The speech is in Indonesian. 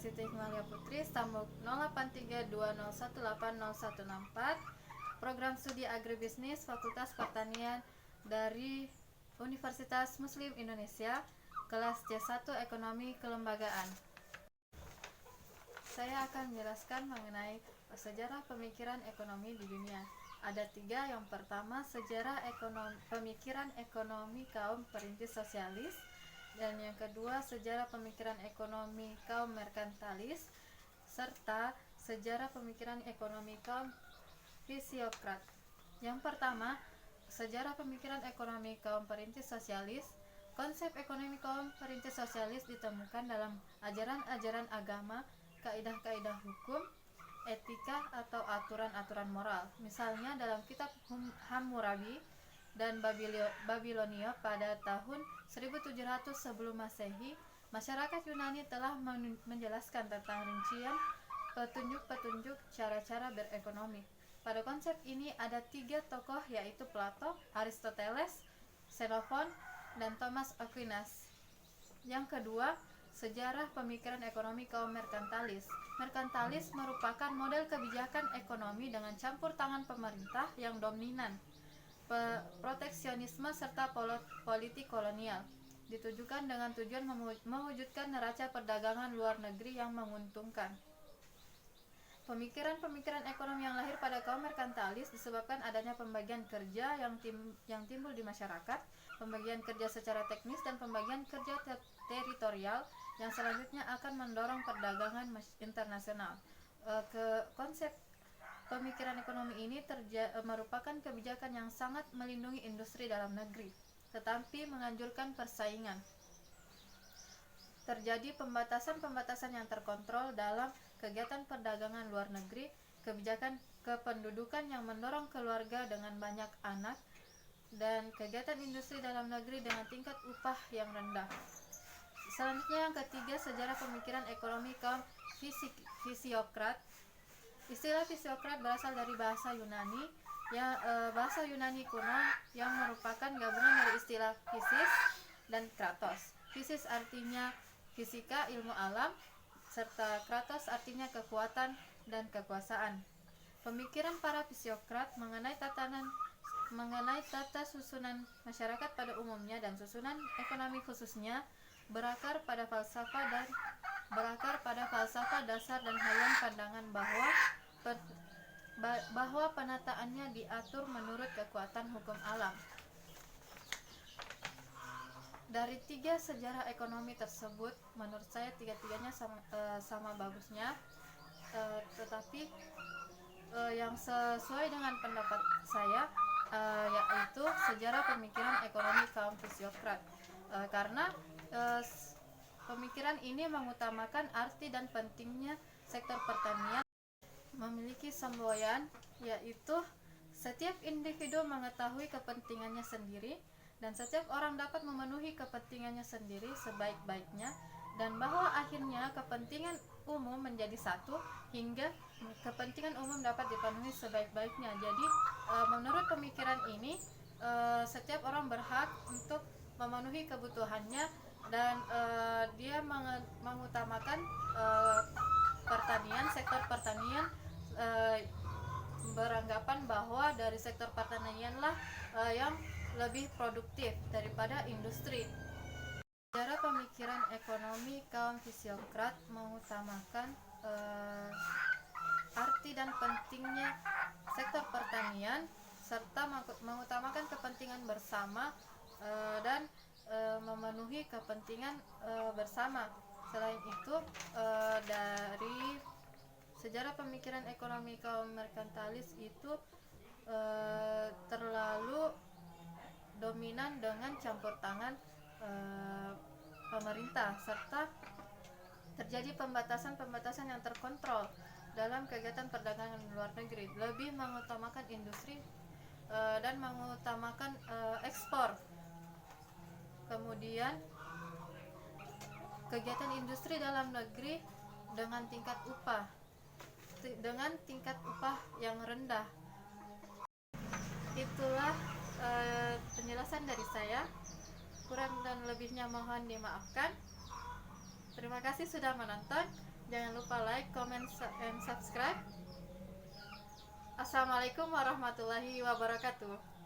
Siti Hikmalia Putri, Stambuk 0832018014, Program Studi Agribisnis Fakultas Pertanian dari Universitas Muslim Indonesia, kelas C1 Ekonomi Kelembagaan. Saya akan menjelaskan mengenai sejarah pemikiran ekonomi di dunia. Ada 3. Yang pertama, sejarah pemikiran ekonomi kaum perintis sosialis. Dan yang kedua, sejarah pemikiran ekonomi kaum merkantilis, serta sejarah pemikiran ekonomi kaum fisiokrat. Yang pertama, sejarah pemikiran ekonomi kaum perintis sosialis. Konsep ekonomi kaum perintis sosialis ditemukan dalam ajaran-ajaran agama, kaidah-kaidah hukum, etika atau aturan-aturan moral. Misalnya dalam kitab Hammurabi dan Babilonia pada tahun 1700 sebelum Masehi, masyarakat Yunani telah menjelaskan tentang rincian petunjuk-petunjuk cara-cara berekonomi. Pada konsep ini ada 3 tokoh, yaitu Plato, Aristoteles, Xenophon, dan Thomas Aquinas. Yang kedua, sejarah pemikiran ekonomi kaum merkantilis. Merkantilis merupakan model kebijakan ekonomi dengan campur tangan pemerintah yang dominan, proteksionisme serta politik kolonial, ditujukan dengan tujuan mewujudkan neraca perdagangan luar negeri yang menguntungkan. Pemikiran-pemikiran ekonomi yang lahir pada kaum merkantilis disebabkan adanya pembagian kerja yang timbul di masyarakat, pembagian kerja secara teknis, dan pembagian kerja teritorial yang selanjutnya akan mendorong perdagangan internasional. Konsep pemikiran ekonomi ini merupakan kebijakan yang sangat melindungi industri dalam negeri, tetapi menganjurkan persaingan. Terjadi pembatasan-pembatasan yang terkontrol dalam kegiatan perdagangan luar negeri, kebijakan kependudukan yang mendorong keluarga dengan banyak anak, dan kegiatan industri dalam negeri dengan tingkat upah yang rendah. Selanjutnya yang ketiga, sejarah pemikiran ekonomi kaum fisiokrat. Istilah fisiokrat berasal dari bahasa Yunani, bahasa Yunani kuno yang merupakan gabungan dari istilah fisis dan kratos. Fisis artinya fisika, ilmu alam, serta kratos artinya kekuatan dan kekuasaan. Pemikiran para fisiokrat mengenai tata susunan masyarakat pada umumnya dan susunan ekonomi khususnya berakar pada falsafah dasar dan haluan pandangan bahwa penataannya diatur menurut kekuatan hukum alam. Dari 3 sejarah ekonomi tersebut, menurut saya 3-tiganya sama bagusnya, tetapi yang sesuai dengan pendapat saya yaitu sejarah pemikiran ekonomi kaum fisiokrat, karena pemikiran ini mengutamakan arti dan pentingnya sektor pertanian memiliki semboyan, yaitu setiap individu mengetahui kepentingannya sendiri dan setiap orang dapat memenuhi kepentingannya sendiri sebaik-baiknya, dan bahwa akhirnya kepentingan umum menjadi satu hingga kepentingan umum dapat dipenuhi sebaik-baiknya. Jadi menurut pemikiran ini setiap orang berhak untuk memenuhi kebutuhannya, dan dia mengutamakan sektor pertanian, beranggapan bahwa dari sektor pertanianlah yang lebih produktif daripada industri. Sejarah pemikiran ekonomi kaum fisiokrat mengutamakan arti dan pentingnya sektor pertanian serta mengutamakan kepentingan bersama dan memenuhi kepentingan bersama. Selain itu, dari sejarah pemikiran ekonomi kaum merkantilis itu terlalu dominan dengan campur tangan pemerintah, serta terjadi pembatasan-pembatasan yang terkontrol dalam kegiatan perdagangan luar negeri, lebih mengutamakan industri dan mengutamakan ekspor. Kemudian kegiatan industri dalam negeri dengan tingkat upah yang rendah. Itulah penjelasan dari saya. Kurang dan lebihnya mohon dimaafkan. Terima kasih sudah menonton. Jangan lupa like, comment, and subscribe. Assalamualaikum warahmatullahi wabarakatuh.